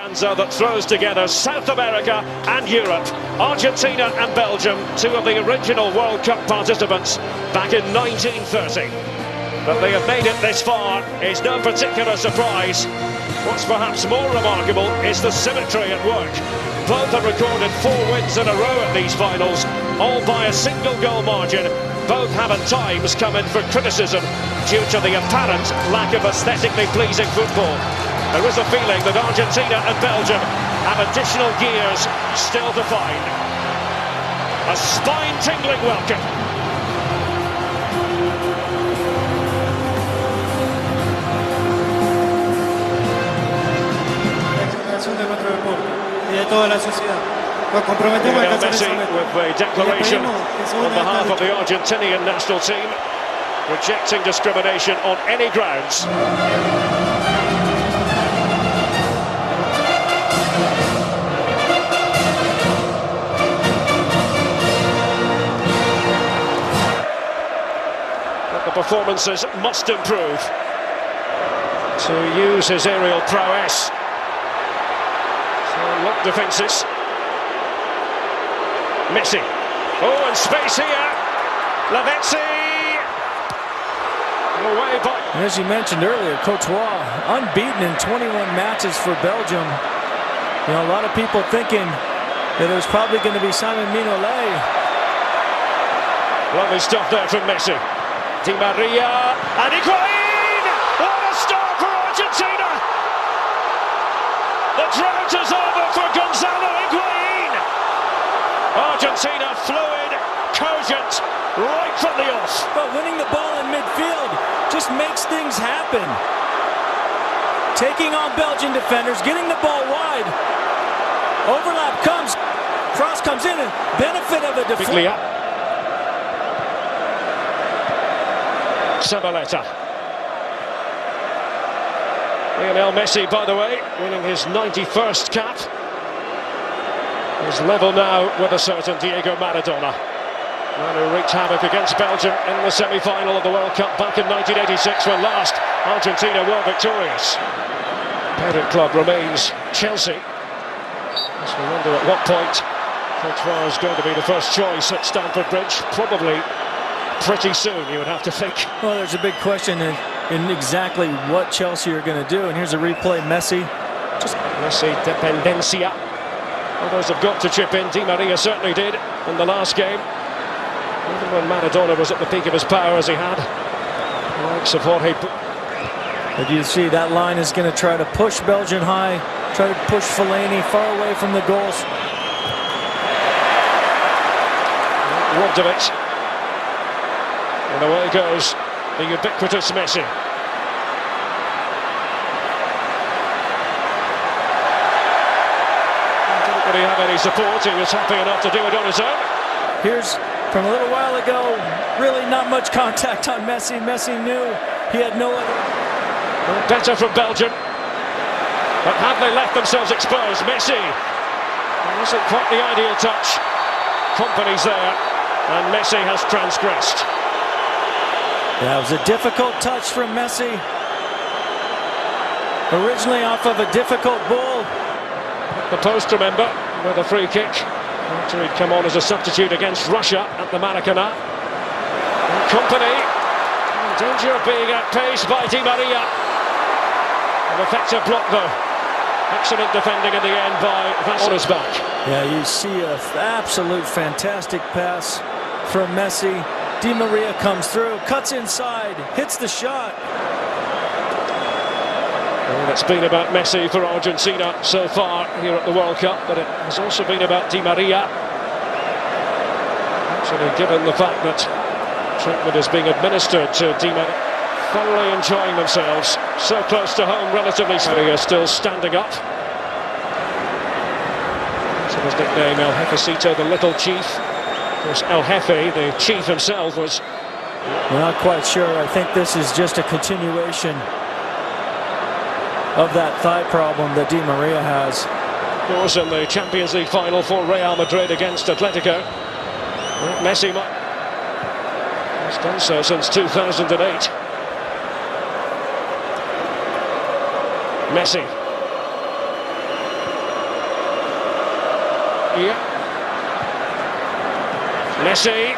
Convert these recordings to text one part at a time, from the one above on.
That throws together South America and Europe. Argentina and Belgium, two of the original World Cup participants back in 1930. That they have made it this far is no particular surprise. What's perhaps more remarkable is the symmetry at work. Both have recorded 4 wins in a row at these finals, all by a single goal margin. Both have at times come in for criticism due to the apparent lack of aesthetically pleasing football. There is a feeling that Argentina and Belgium have additional gears still to find. A spine-tingling welcome. Lionel Messi with a declaration on behalf of the Argentinian national team, rejecting discrimination on any grounds. But the performances must improve to use his aerial prowess. So lock defences. Messi. Oh, and space here. Lavezzi. Away by. As you mentioned earlier, Courtois unbeaten in 21 matches for Belgium. You know, a lot of people thinking that it was probably going to be Simon Mignolet. Lovely stuff there from Messi. Di Maria and Higuain. What a start for Argentina! The drought is over for Gonzalo Higuain. Argentina fluid, cogent, right from the off. But winning the ball in midfield just makes things happen. Taking on Belgian defenders, getting the ball wide. Overlap comes, cross comes in, and benefit of a defender. Sabaleta. Lionel Messi, by the way, winning his 91st cap. He's level now with a certain Diego Maradona. Man who wreaked havoc against Belgium in the semi-final of the World Cup back in 1986, when last Argentina were victorious. Parent club remains Chelsea. As we wonder at what point Courtois is going to be the first choice at Stamford Bridge. Probably pretty soon, you would have to think. Well, there's a big question in exactly what Chelsea are going to do. And here's a replay. Messi. Messi dependencia. Others have got to chip in. Di Maria certainly did in the last game. Even when Maradona was at the peak of his power, as he had. The likes of Jorge. But you see that line is going to try to push Belgium high, try to push Fellaini far away from the goals. Robbed of it. And away goes the ubiquitous Messi. Didn't really have any support. He was happy enough to do it on his own. Here's from a little while ago, really not much contact on Messi. Messi knew he had no other. Better from Belgium. But have they left themselves exposed? Messi. It wasn't quite the ideal touch. Company's there, and Messi has transgressed. That was a difficult touch from Messi. Originally off of a difficult ball. The post, remember, with a free kick. After he'd come on as a substitute against Russia at the Maracanã. And Company. In danger of being outpaced by Di Maria. An effective block though. Excellent defending in the end by OWNERS.This. Yeah, you see an absolute fantastic pass from Messi. Di Maria comes through, cuts inside, hits the shot. Well, it's been about Messi for Argentina so far here at the World Cup, but it has also been about Di Maria. Actually, given the fact that treatment is being administered to Di Maria, thoroughly enjoying themselves, so close to home, relatively speaking, still standing up. So his nickname, El Jefecito, the little chief. Of course, El Jefe, the chief himself, was... We're not quite sure. I think this is just a continuation of that thigh problem that Di Maria has. Of course, in the Champions League final for Real Madrid against Atletico, Messi has done so since 2008. Messi. here. Messi.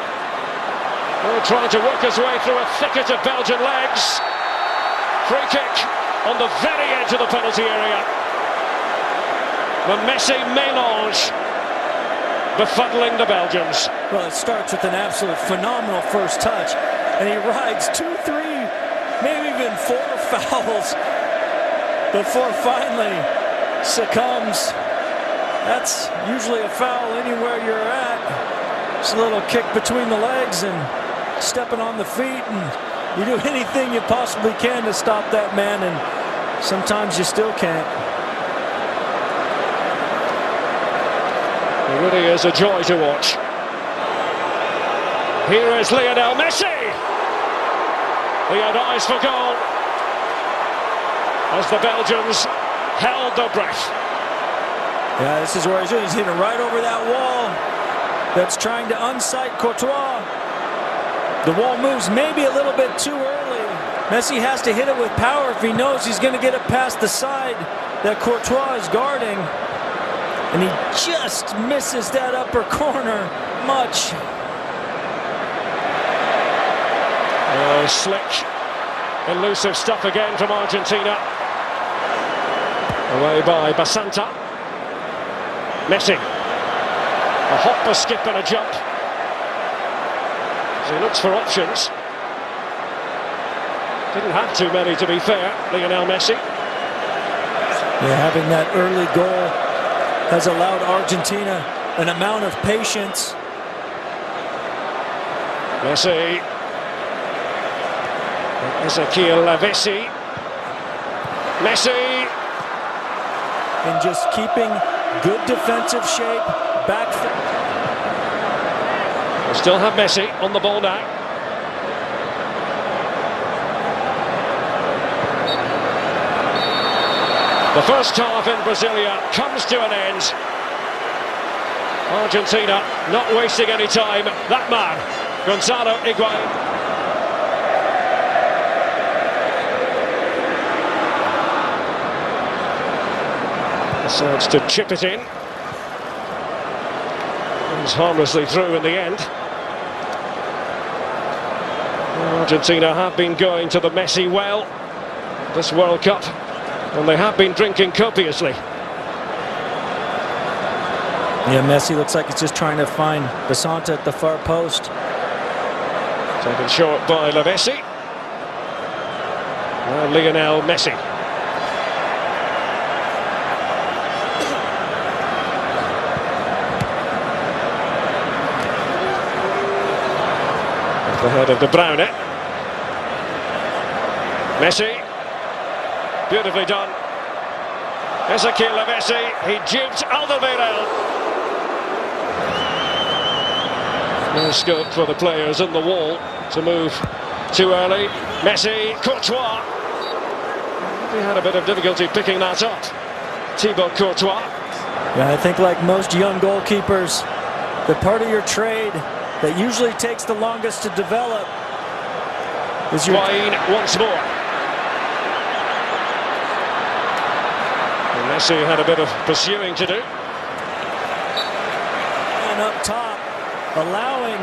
Oh, trying to work his way through a thicket of Belgian legs. Free kick on the very edge of the penalty area. The Messi mélange befuddling the Belgians. Well, it starts with an absolute phenomenal first touch, and he rides 2, 3, maybe even 4 fouls before finally succumbs. That's usually a foul anywhere you're at. Just a little kick between the legs and stepping on the feet, and you do anything you possibly can to stop that man, and sometimes you still can't. It really is a joy to watch. Here is Lionel Messi. He had eyes for goal as the Belgians held their breath. Yeah, this is where he's doing. He's hitting right over that wall that's trying to unsight Courtois. The wall moves maybe a little bit too early. Messi has to hit it with power if he knows he's going to get it past the side that Courtois is guarding. And he just misses that upper corner much. Oh, slick, elusive stuff again from Argentina. Away by Basanta. Messi. A hop, a skip and a jump. As he looks for options. Didn't have too many, to be fair, Lionel Messi. Yeah, having that early goal has allowed Argentina an amount of patience. Messi. Ezequiel Lavesi. Messi. And just keeping good defensive shape back. We still have Messi on the ball now. The first half in Brasilia comes to an end. Argentina not wasting any time. That man, Gonzalo Higuain. Decides to chip it in. Comes harmlessly through in the end. Argentina have been going to the Messi well this World Cup, and they have been drinking copiously. Yeah, Messi looks like he's just trying to find Basanta at the far post. Taken short by Lavesi. Now Lionel Messi. The head of De Bruyne. Messi. Beautifully done. Ezequiel Messi. He duped Alderweireld. No scope for the players in the wall to move too early. Messi. Courtois. He had a bit of difficulty picking that up. Thibaut Courtois. Yeah, I think like most young goalkeepers, the part of your trade that usually takes the longest to develop is your... Higuain once more. And Messi had a bit of pursuing to do. And up top, allowing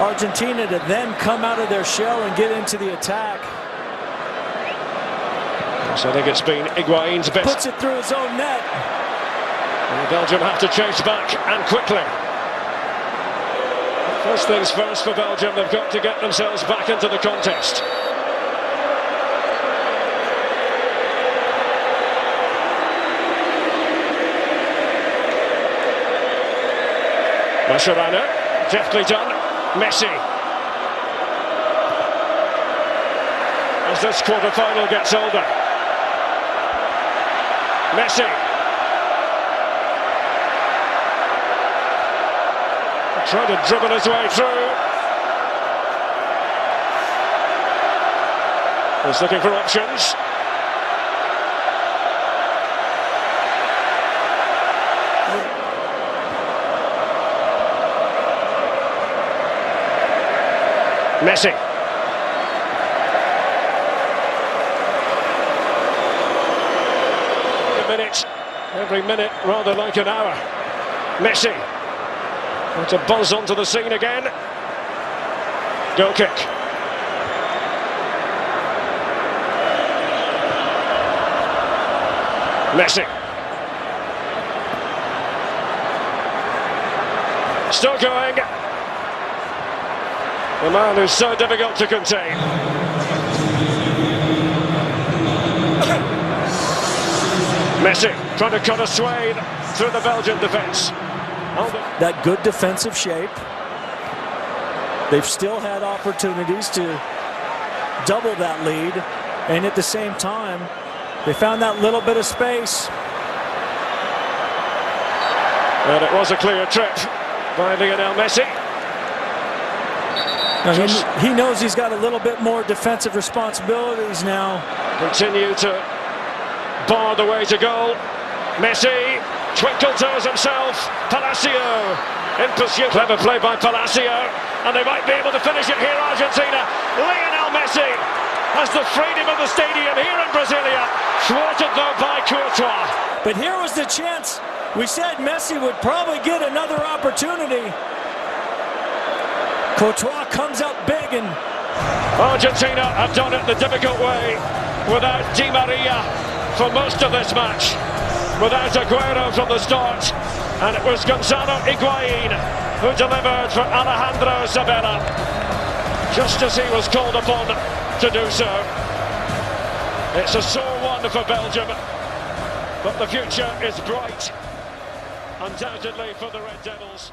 Argentina to then come out of their shell and get into the attack. So I think it's been Higuain's best. Puts it through his own net. And Belgium have to chase back, and quickly. First things first for Belgium, they've got to get themselves back into the contest. Mascherano, deftly done. Messi. As this quarter-final gets older. Messi. Trying to dribble his way through. He's looking for options. Messi. A minute, every minute rather like an hour. Messi. What a buzz onto the scene again. Goal kick. Messi. Still going. The man who's so difficult to contain. Messi trying to cut a swathe through the Belgian defence. That good defensive shape. They've still had opportunities to double that lead, and at the same time, they found that little bit of space. And it was a clear trip by Lionel Messi. He knows he's got a little bit more defensive responsibilities now. Continue to bar the way to goal. Messi, twinkle toes himself. Palacio in pursuit. Clever play by Palacio, and they might be able to finish it here, Argentina. Lionel Messi has the freedom of the stadium here in Brasilia, thwarted though by Courtois. But here was the chance. We said Messi would probably get another opportunity. Courtois comes out big, and Argentina have done it the difficult way, without Di Maria for most of this match, without Aguero from the start, and it was Gonzalo Higuain who delivered for Alejandro Sabella, just as he was called upon to do so. It's a sore one for Belgium, but the future is bright, undoubtedly, for the Red Devils.